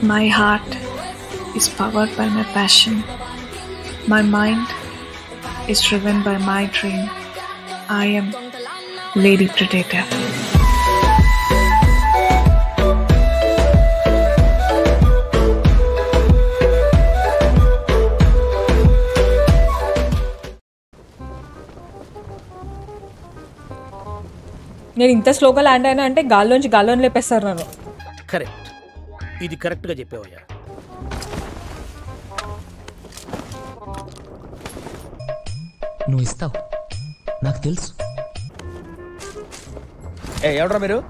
My heart is powered by my passion. My mind is driven by my dream. I am Lady Predator. నేను ఇంత స్లోగా land అయినా అంటే గాల్లోని లేపేస్తారు నన్ను. Correct, ఇది కరెక్ట్గా చెప్పావయ్యా. నువ్వు ఇస్తావు, నాకు తెలుసు. ఎవడ్రా మీరు?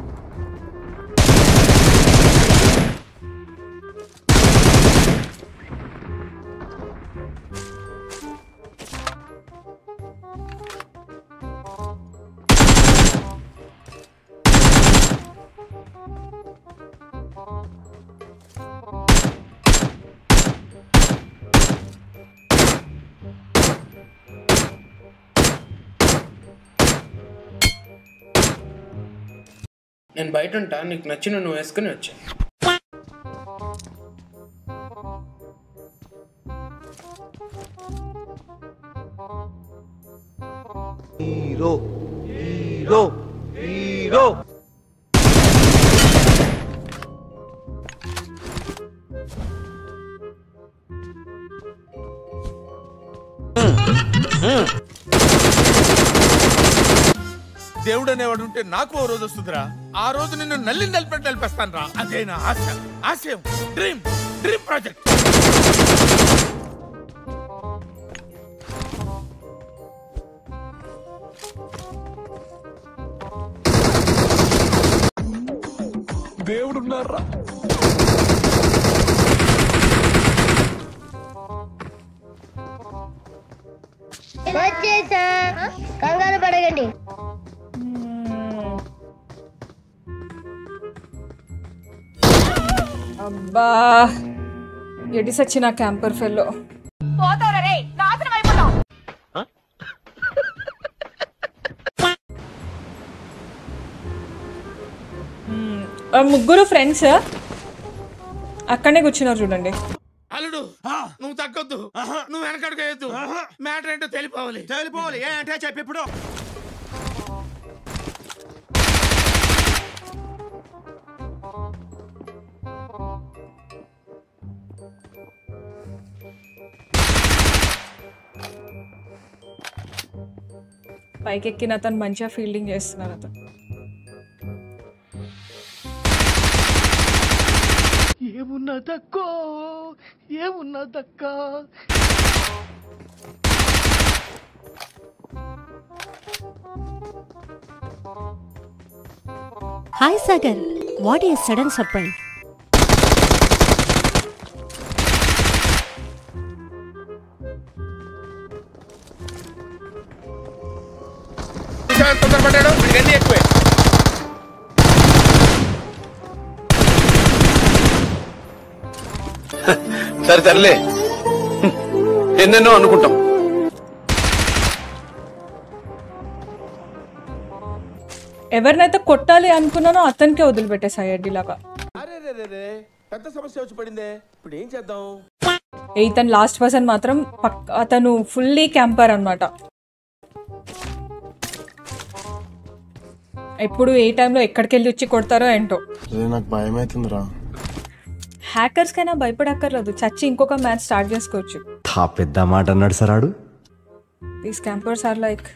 నేను బయట ఉంటా, నీకు నచ్చిన నువ్వు వేసుకుని వచ్చా. హీరో హీరో హీరో దేవుడు అనేవాడు ఉంటే నాకు ఓ రోజు వస్తుందిరా. ఆ రోజు నిన్ను నలిపెట్టి నలిపేస్తాను రా. అదే నా ఆశ, ఆశయం, డ్రీమ్ ప్రాజెక్ట్. దేవుడున్నారా? కంగారు పడగండి. అబ్బా ఎడి సచ్చిన క్యాంపర్ ఫెల్లో. ముగ్గురు ఫ్రెండ్స్ అక్కడనే కూర్చున్నారు చూడండి. అల్లుడు నువ్వు తగ్గొద్దు, నువ్వు వెనకడుగు వేయొద్దు. మ్యాటర్ ఏంటో తెలిపోవాలి. ఏ అంటే చెప్పి ఇప్పుడు. పైకెక్కిన అతను మంచిగా ఫీల్డింగ్ చేస్తున్నారు. అతను ఏమున్నదక్కా Hi Sagar, what is sudden surprise? తొందరపడ్డాడు, ఇవన్నీ ఎక్కువే. సరేలే, ఎన్నెన్నో అనుకుంటాం. ఎవరినైతే కొట్టాలి అనుకున్నానో అతనికే వదిలిపెట్టేసాయి అడ్డిలాగా. పెద్ద సమస్య వచ్చి పడిందే, ఇప్పుడు ఏం చేద్దాం? ఇతను లాస్ట్ పర్సన్ మాత్రం అతను ఫుల్లీ క్యాంపర్ అన్నమాట. ఎప్పుడు ఏ టైంలో ఎక్కడికి వెళ్ళి వచ్చి కొడతారో ఏంటో. నాకు భయం అవుతుందిరా. హ్యాకర్స్ కైనా భయపడక్కర్లేదు, చచ్చి ఇంకొక మ్యాచ్ స్టార్ట్ చేసుకోవచ్చు. పెద్ద మాట అన్నాడు సరాడు. These campers are like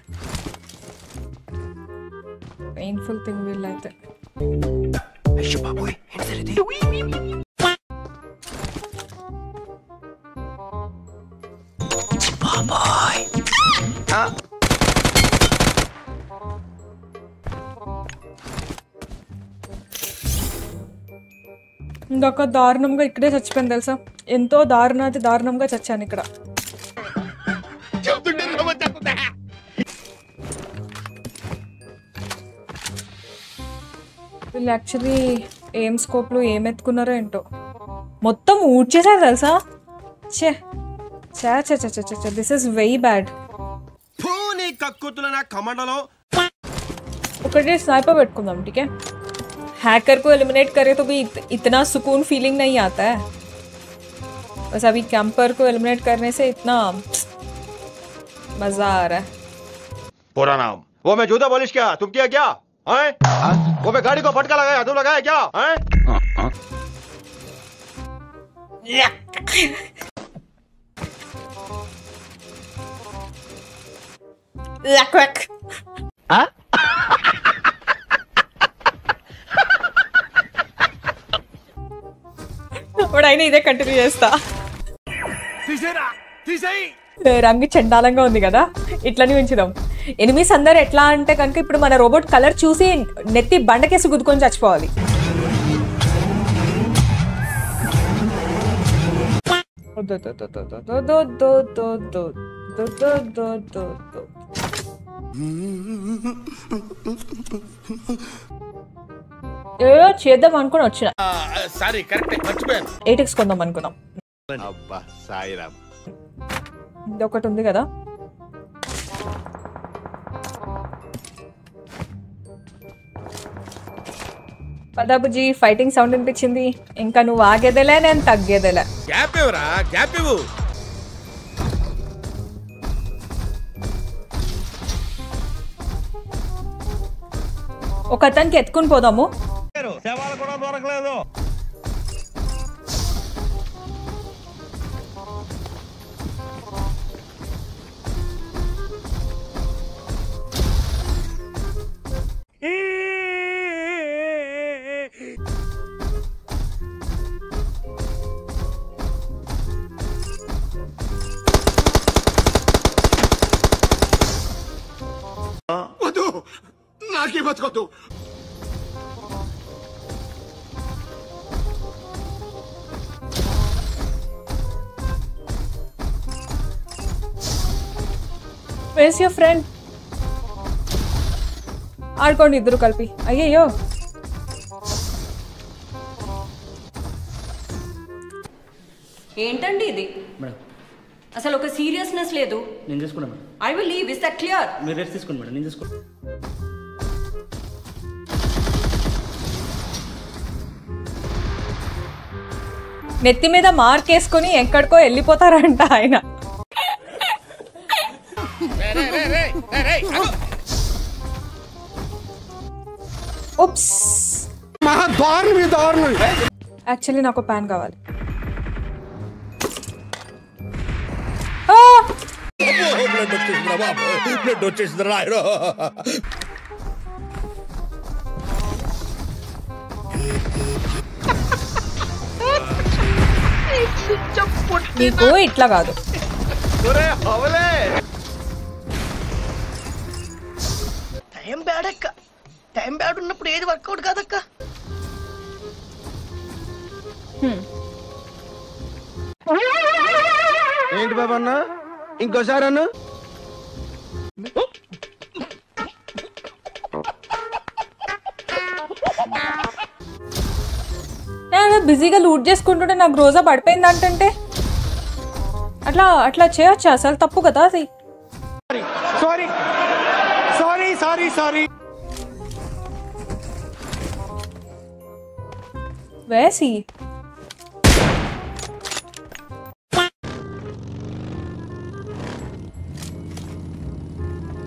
painful thing వీళ్ళైతే. ఇంకొక దారుణంగా ఇక్కడే చచ్చిపోయింది తెలుసా. ఎంతో దారుణంగా చచ్చాను ఇక్కడ. వీళ్ళు యాక్చువల్లీ ఏం స్కోప్లు ఏం ఎత్తుకున్నారో ఏంటో మొత్తం ఊడ్చేసారు తెలుసా. This is very bad. కక్కుతుల నా కమండలో ఒకటి స్నైపర్ పెట్టుకుందాం. టీకే हैकर को एलिमिनेट करे तो भी इतना सुकून फीलिंग नहीं आता है। बस अभी कैंपर को एलिमिनेट करने से इतना मजा आ रहा है। पूरा नाम वो मैं जूता पॉलिश क्या तुम किया क्या हैं? वो मैं गाड़ी को फटका लगाया तुम लगाया क्या हैं? ఇప్పుడు అయినా ఇదే కంటిన్యూ చేస్తా. రంగు చండాలంగా ఉంది కదా, ఇట్లనే ఉంచుదాం. ఎనిమిస్ అందరు ఎట్లా అంటే కనుక ఇప్పుడు మన రోబోట్ కలర్ చూసి నెత్తి బండకేసి గుద్దుకొని చచ్చిపోవాలి. ఏదో చేద్దాం అనుకుని వచ్చిన. సారీ కరెక్ట్ మర్చిపోయాను. 8x కొందాం అనుకున్నాం. అబ్బా సాయిరామ్. ఇది ఒకటి ఉంది కదా. పదాబుజీ ఫైటింగ్ సౌండ్ అనిపించింది. ఇంకా నువ్వు ఆగేదేలే, నేను తగ్గేదేలే. గ్యాప్ ఇవ్వరా, గ్యాప్ ఇవ్వు. ఒక అతనికి ఎత్తుకుని పోదాము. సేవలు కూడా దొరకలేదు. వద్దు, నాకే బతకొద్దు. Where's your friend? ఆడుకోండి ఇద్దరు కలిపి. అయ్యయ్యో, ఏంటండి ఇది? అసలు ఒక సీరియస్నెస్ లేదు. నేను తీసుకున్నా madam. I will leave. Is that clear? మీరు రెస్ట్ తీసుకోండి మేడం, నేను తీసుకుంటా. నెత్తి మీద మార్క్ వేసుకుని ఎక్కడికో వెళ్ళిపోతారంట ఆయన. ఉప్స్, యాక్చువల్లీ నాకు ప్యాన్ కావాలి. బ్లడ్ వచ్చేసింది రాయరు. నీకు ఇట్లా కాదు. టైం బ్యాడ్ అక్క. టైం బ్యాడ్ ఉన్నప్పుడు ఏది వర్కౌట్ కాదక్క. ఏంటి బాబా అన్న ఇంకోసారి అన్న బిజీగా లూట్ చేసుకుంటుంటే నాకు రోజా పడిపోయింది అంటే అట్లా అట్లా చేయొచ్చా? అసలు తప్పు కదా అది. Sorry sorry sorry sorry. వేసి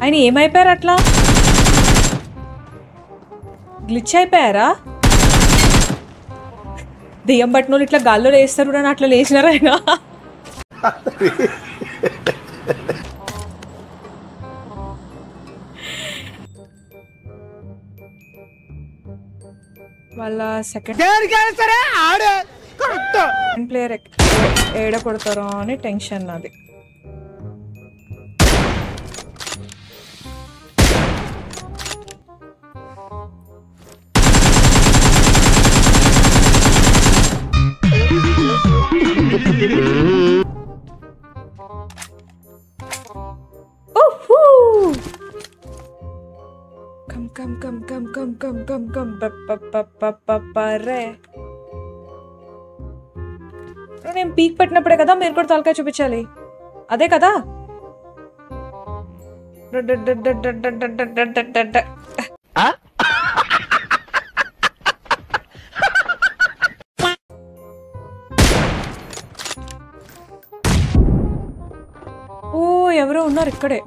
ఆయన ఏమైపోయారు? అట్లా గ్లిచ్ అయిపోయారా? దెయ్యం పట్టినోళ్ళు ఇట్లా గాల్లో లేస్తారు అని అట్లా లేచినారా ఆయన? వాళ్ళ సెకండ్ ప్లేయర్ ఏడ కొడతారో అని టెన్షన్ నాది. నేను పీక్ పెట్టినప్పుడే కదా మీరు కూడా తలకాయ చూపించాలి. అదే కదా. ఎవరో ఉన్నారు ఇక్కడే.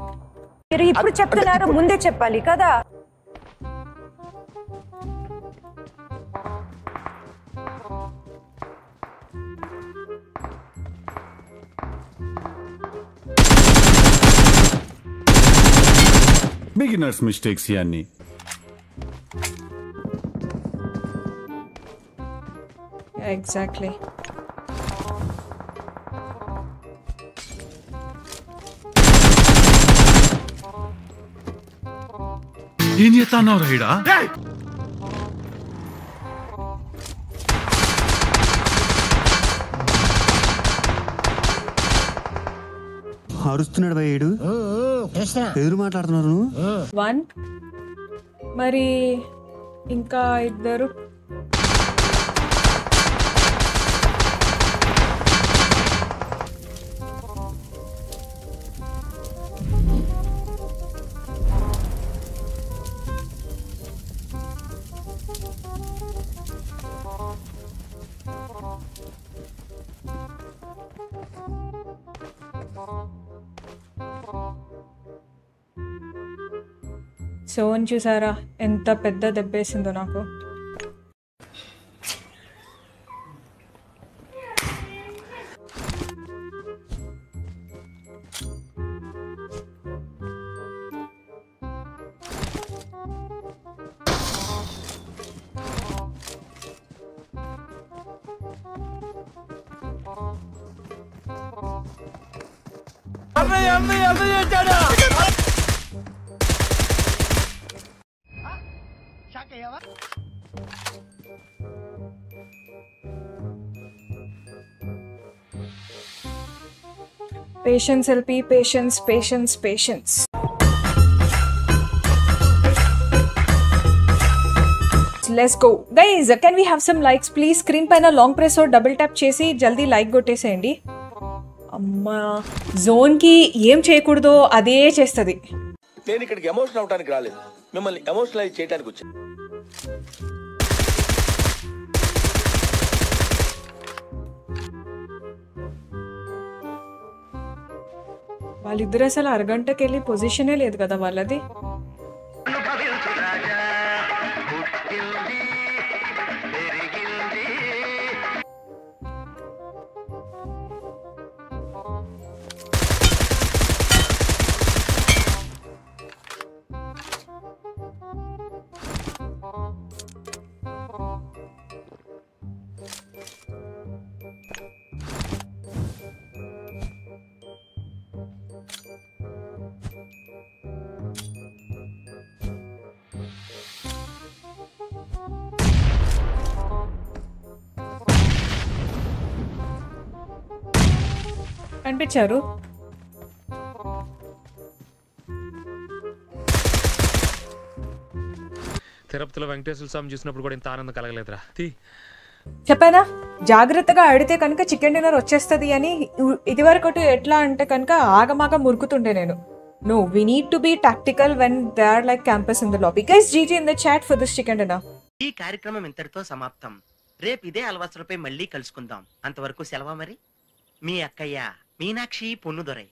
మీరు ఇప్పుడు చెప్తున్నారు, ముందే చెప్పాలి కదా. బిగినర్స్ మిస్టేక్స్ ఇవన్నీ. ఎగ్జాక్ట్లీ. ఏం చేస్తాన్నావు రైడా? అరుస్తున్నాడు భయ్యేడు. ఎదురు మాట్లాడుతున్నారు. 1 మరి ఇంకా 2. సోన్ చూసారా ఎంత పెద్ద దెబ్బేసిందో నాకు. Patience LP, patience, patience, patience. Let's go. Guys, can we have some likes please? Screen పైన long press or double tap చేసి జల్దీ లైక్ కొట్టేసేయండి. అమ్మా, జోన్కి ఏం చేయకూడదో అదే చేస్తుంది. నేను ఇక్కడికి ఎమోషనల్ అవడానికి రాలేదు, మిమ్మల్ని ఎమోషనలైజ్ చేయడానికి వచ్చాను. వాళ్ళిద్దరు అసలు అరగంటకి వెళ్ళి పొజిషనే లేదు కదా వాళ్ళది. కనిపించారు. తిరుపతిలో వెంకటేశ్వర స్వామి చూసినప్పుడు కూడా ఇంత ఆనందం కలగలేదురా. చెప్పానా జాగ్రత్తగా ఆడితే కనుక చికెన్ డిన్నర్ వచ్చేస్తుంది అని. ఇదివరకు ఎట్లా అంటే కనుక ఆగమాగా మురుకుతుండే నేను. No, we need to be tactical when they are like campus in the lobby. Guys, GG in the chat for this chicken dinner. ఈ కార్యక్రమం ఇంతటితో సమాప్తం. రేపు ఇదే అలవాసులపై మళ్ళీ కలుసుకుందాం. అంతవరకు సెలవు మరి. మీ అక్కయ్య మీనాక్షి పొన్నుదొరై.